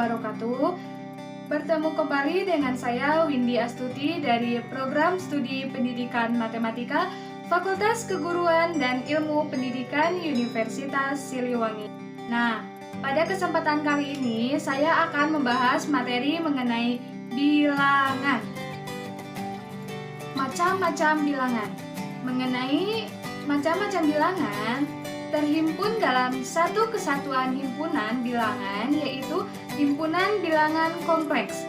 wabarakatuh. Bertemu kembali dengan saya Windy Astuti dari Program Studi Pendidikan Matematika Fakultas Keguruan dan Ilmu Pendidikan Universitas Siliwangi. Nah, pada kesempatan kali ini saya akan membahas materi mengenai bilangan. Macam-macam bilangan. Mengenai macam-macam bilangan terhimpun dalam satu kesatuan himpunan bilangan, yaitu himpunan bilangan kompleks.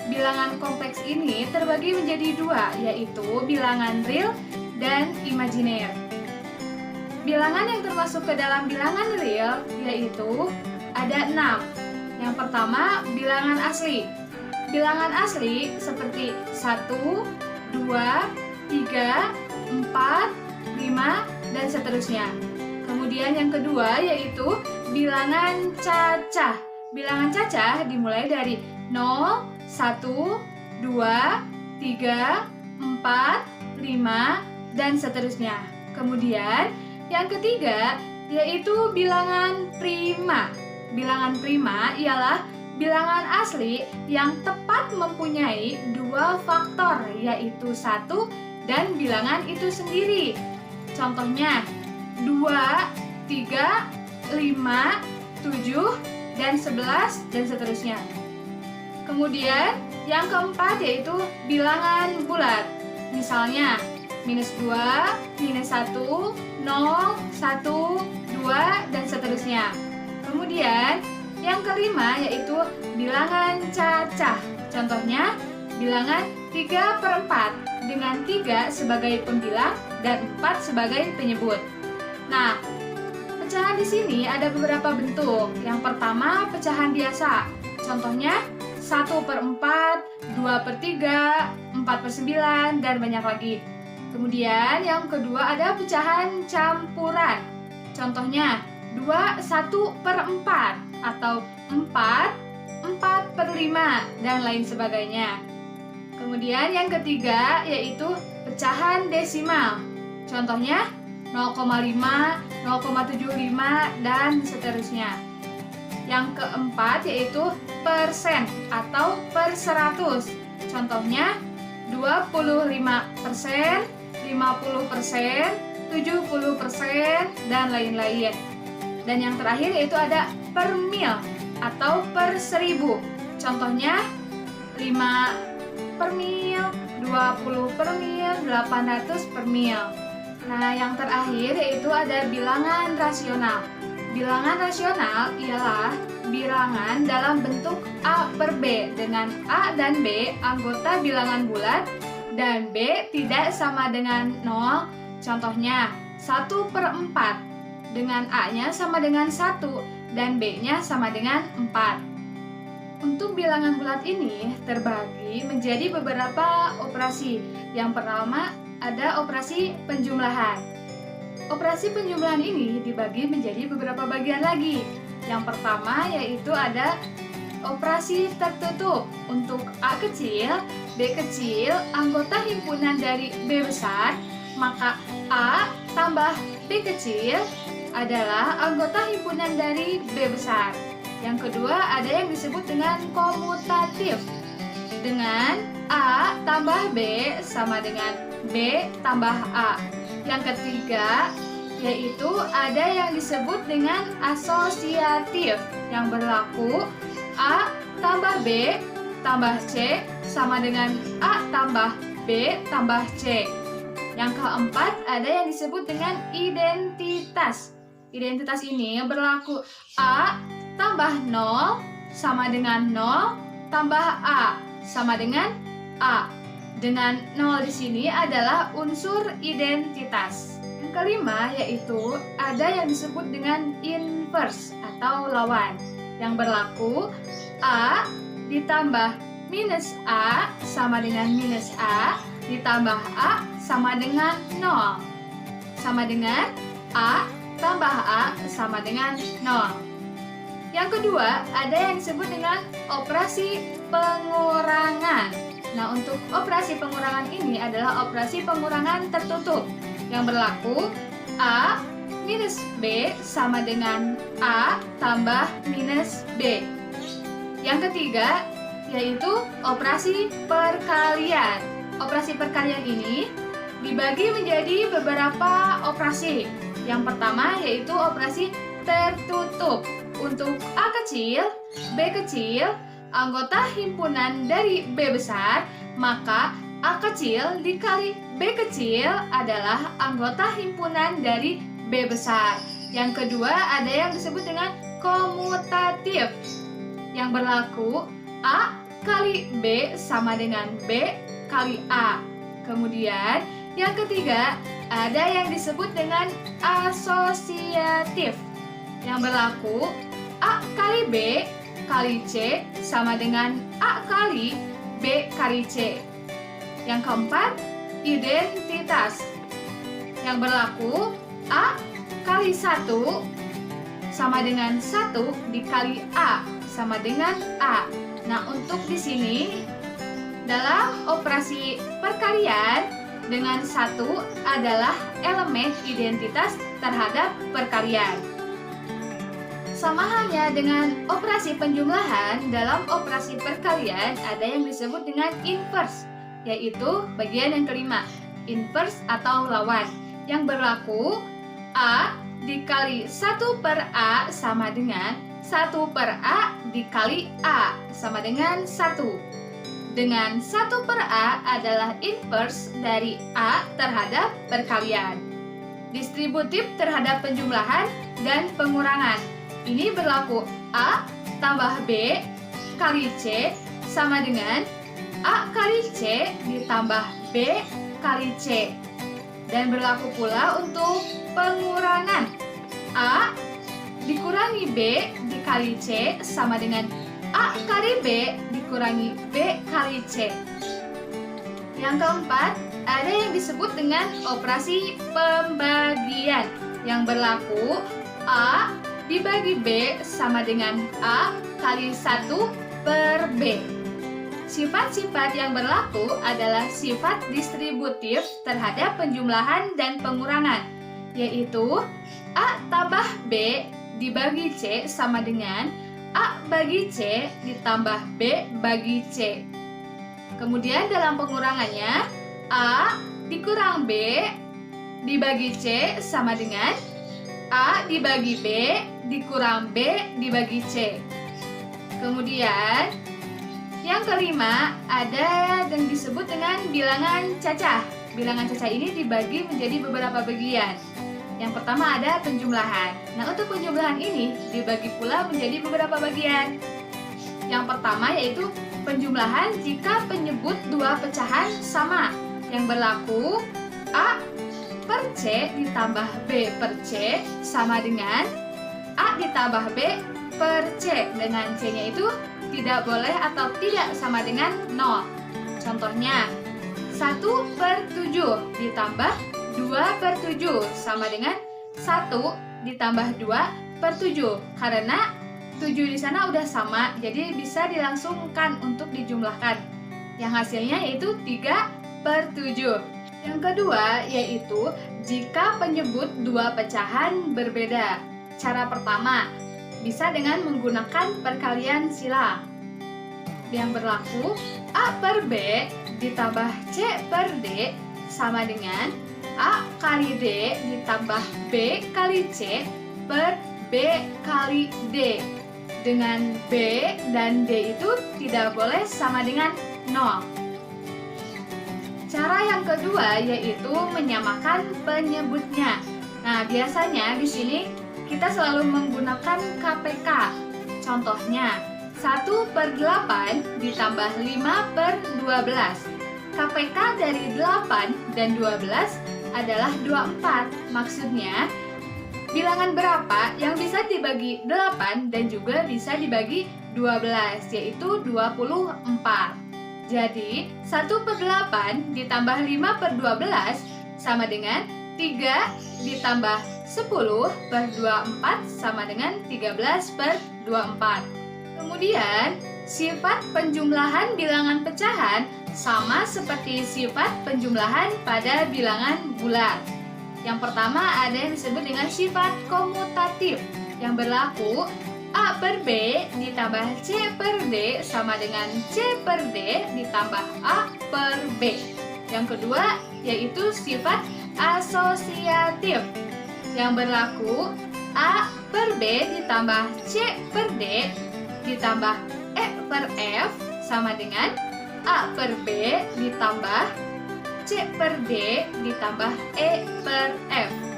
Bilangan kompleks ini terbagi menjadi dua, yaitu bilangan real dan imajiner. Bilangan yang termasuk ke dalam bilangan real yaitu ada 6. Yang pertama, bilangan asli. Bilangan asli seperti 1, 2, 3, 4, 5, dan seterusnya. Kemudian yang kedua yaitu bilangan cacah. Bilangan cacah dimulai dari 0, 1, 2, 3, 4, 5, dan seterusnya. Kemudian yang ketiga yaitu bilangan prima. Bilangan prima ialah bilangan asli yang tepat mempunyai dua faktor, yaitu 1 dan bilangan itu sendiri. Contohnya 2, 3, 5, 7, dan 11, dan seterusnya. Kemudian yang keempat yaitu bilangan bulat. Misalnya minus 2, minus 1, 0, 1, 2, dan seterusnya. Kemudian yang kelima yaitu bilangan cacah. Contohnya bilangan 3/4 dengan 3 sebagai pembilang dan 4 sebagai penyebut. Nah, pecahan di sini ada beberapa bentuk. Yang pertama, pecahan biasa. Contohnya 1/4, 2/3, 4/9, dan banyak lagi. Kemudian yang kedua ada pecahan campuran. Contohnya 1/4 atau 4/5, dan lain sebagainya. Kemudian yang ketiga yaitu pecahan desimal. Contohnya 0,5, 0,75, dan seterusnya. Yang keempat yaitu persen atau per 100. Contohnya 25%, 50%, 70%, dan lain-lain. Dan yang terakhir yaitu ada per mil atau per 1000. Contohnya 5 per mil, 20 per mil, 800 per mil. Nah, yang terakhir yaitu ada bilangan rasional. Bilangan rasional ialah bilangan dalam bentuk A per B, dengan A dan B anggota bilangan bulat dan B tidak sama dengan 0. Contohnya 1/4 dengan A-nya sama dengan 1 dan B-nya sama dengan 4. Untuk bilangan bulat ini terbagi menjadi beberapa operasi. Yang pertama ada operasi penjumlahan. Operasi penjumlahan ini dibagi menjadi beberapa bagian lagi. Yang pertama yaitu ada operasi tertutup. Untuk A kecil, B kecil, anggota himpunan dari B besar, maka A tambah B kecil adalah anggota himpunan dari B besar. Yang kedua ada yang disebut dengan komutatif. Dengan A tambah B sama dengan B tambah A. Yang ketiga yaitu ada yang disebut dengan asosiatif, yang berlaku A tambah B tambah C sama dengan A tambah B tambah C. Yang keempat ada yang disebut dengan identitas. Identitas ini berlaku A tambah 0 sama dengan 0 tambah A sama dengan A. Dengan 0 di sini adalah unsur identitas. Yang kelima yaitu ada yang disebut dengan inverse atau lawan, yang berlaku A ditambah minus A sama dengan minus A ditambah A sama dengan 0, sama dengan A tambah A sama dengan 0. Yang kedua ada yang disebut dengan operasi pengurangan. Nah, untuk operasi pengurangan ini adalah operasi pengurangan tertutup, yang berlaku A minus B sama dengan A tambah minus B. Yang ketiga yaitu operasi perkalian. Operasi perkalian ini dibagi menjadi beberapa operasi. Yang pertama yaitu operasi tertutup. Untuk A kecil, B kecil, anggota himpunan dari B besar, maka A kecil dikali B kecil adalah anggota himpunan dari B besar. Yang kedua ada yang disebut dengan komutatif, yang berlaku A kali B sama dengan B kali A. Kemudian yang ketiga ada yang disebut dengan asosiatif, yang berlaku A kali B kali C sama dengan A kali B kali C. Yang keempat, identitas, yang berlaku A kali 1 sama dengan 1 dikali A sama dengan A. Nah, untuk di sini dalam operasi perkalian dengan 1 adalah elemen identitas terhadap perkalian. Sama halnya dengan operasi penjumlahan, dalam operasi perkalian ada yang disebut dengan inverse, yaitu bagian yang kelima, inverse atau lawan, yang berlaku A dikali 1 per A sama dengan 1 per A dikali A sama dengan 1. Dengan 1 per A adalah inverse dari A terhadap perkalian. Distributif terhadap penjumlahan dan pengurangan. Ini berlaku A tambah B kali C sama dengan A kali C ditambah B kali C. Dan berlaku pula untuk pengurangan. A dikurangi B dikali C sama dengan A kali B dikurangi B kali C. Yang keempat, ada yang disebut dengan operasi pembagian, yang berlaku A dibagi B sama dengan A kali 1 per B. Sifat-sifat yang berlaku adalah sifat distributif terhadap penjumlahan dan pengurangan, yaitu A tambah B dibagi C sama dengan A bagi C ditambah B bagi C. Kemudian dalam pengurangannya, A dikurang B dibagi C sama dengan A dibagi B dikurang B dibagi C. Kemudian yang kelima ada yang disebut dengan bilangan cacah. Bilangan cacah ini dibagi menjadi beberapa bagian. Yang pertama ada penjumlahan. Nah, untuk penjumlahan ini dibagi pula menjadi beberapa bagian. Yang pertama yaitu penjumlahan jika penyebut dua pecahan sama, yang berlaku A per C ditambah B per C sama dengan A ditambah B per C, dengan C-nya itu tidak boleh atau tidak sama dengan 0. Contohnya 1 per 7 ditambah 2 per 7 sama dengan 1 ditambah 2 per 7. Karena 7 di sana udah sama, jadi bisa dilangsungkan untuk dijumlahkan. Yang hasilnya yaitu 3 per 7. Yang kedua yaitu jika penyebut dua pecahan berbeda. Cara pertama bisa dengan menggunakan perkalian silang, yang berlaku A per B ditambah C per D sama dengan A kali D ditambah B kali C per B kali D. Dengan B dan D itu tidak boleh sama dengan 0. Cara yang kedua yaitu menyamakan penyebutnya. Nah, biasanya di sini kita selalu menggunakan KPK. Contohnya 1 per 8 ditambah 5 per 12. KPK dari 8 dan 12 adalah 24. Maksudnya, bilangan berapa yang bisa dibagi 8 dan juga bisa dibagi 12, yaitu 24. Jadi, 1 per 8 ditambah 5 per 12 sama dengan 3 ditambah 10 per 24 sama dengan 13 per 24. Kemudian, sifat penjumlahan bilangan pecahan sama seperti sifat penjumlahan pada bilangan bulat. Yang pertama ada yang disebut dengan sifat komutatif, yang berlaku A per B ditambah C per D sama dengan C per D ditambah A per B. Yang kedua yaitu sifat asosiatif yang berlaku A per B ditambah C per D ditambah E per F sama dengan A per B ditambah C per D ditambah E per F.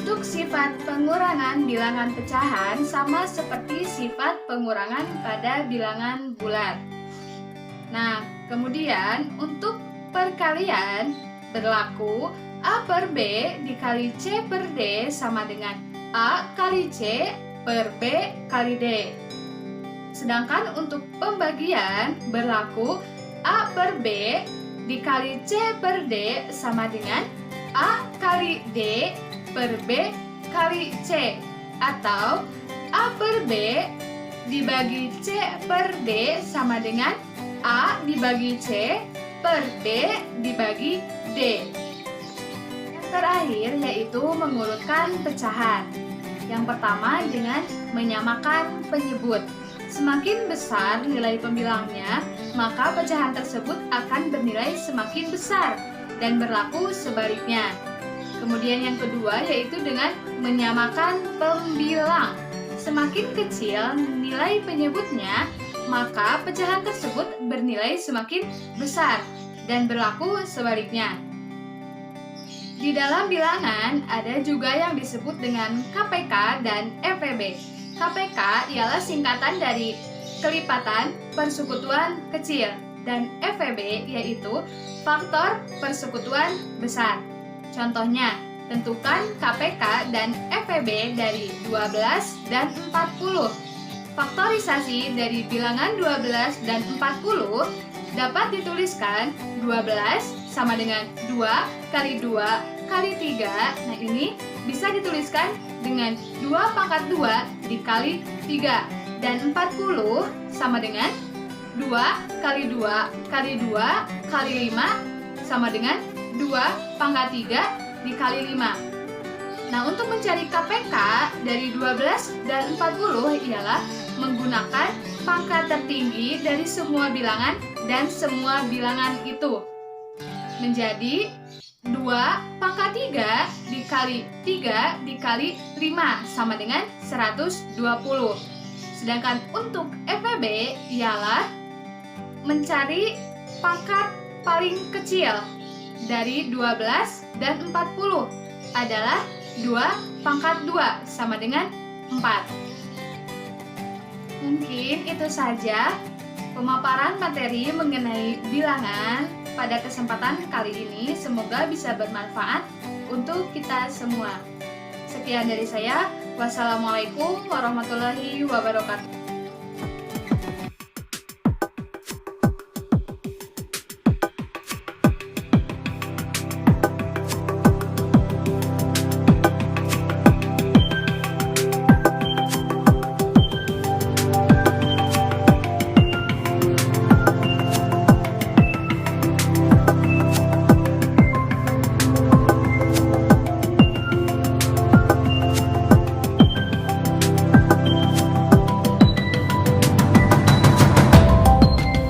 Untuk sifat pengurangan bilangan pecahan sama seperti sifat pengurangan pada bilangan bulat. Nah, kemudian untuk perkalian berlaku A per B dikali C per D sama dengan A kali C per B kali D. Sedangkan untuk pembagian berlaku A per B dikali C per D sama dengan A kali D per B kali C, atau A per B dibagi C per D sama dengan A dibagi C per B dibagi D. Yang terakhir yaitu mengurutkan pecahan. Yang pertama dengan menyamakan penyebut. Semakin besar nilai pembilangnya, maka pecahan tersebut akan bernilai semakin besar dan berlaku sebaliknya. Kemudian yang kedua yaitu dengan menyamakan pembilang. Semakin kecil nilai penyebutnya, maka pecahan tersebut bernilai semakin besar dan berlaku sebaliknya. Di dalam bilangan ada juga yang disebut dengan KPK dan FEB. KPK ialah singkatan dari kelipatan persekutuan kecil dan FEB yaitu faktor persekutuan besar. Contohnya, tentukan KPK dan FEB dari 12 dan 40. Faktorisasi dari bilangan 12 dan 40 dapat dituliskan 12 sama dengan 2 kali 2 kali 3. Nah, ini bisa dituliskan dengan 2 pangkat 2 dikali 3. Dan 40 sama dengan 2 kali 2 kali 2 kali 5 sama dengan 2 pangkat 3 dikali 5. Nah, untuk mencari KPK dari 12 dan 40 ialah menggunakan pangkat tertinggi dari semua bilangan dan semua bilangan itu. Menjadi 2 pangkat 3 dikali 3 dikali 5 sama dengan 120. Sedangkan untuk FEB ialah mencari pangkat paling kecil dari 12 dan 40 adalah 2 pangkat 2 sama dengan 4. Mungkin itu saja pemaparan materi mengenai bilangan pada kesempatan kali ini. Semoga bisa bermanfaat untuk kita semua. Sekian dari saya. Wassalamualaikum warahmatullahi wabarakatuh.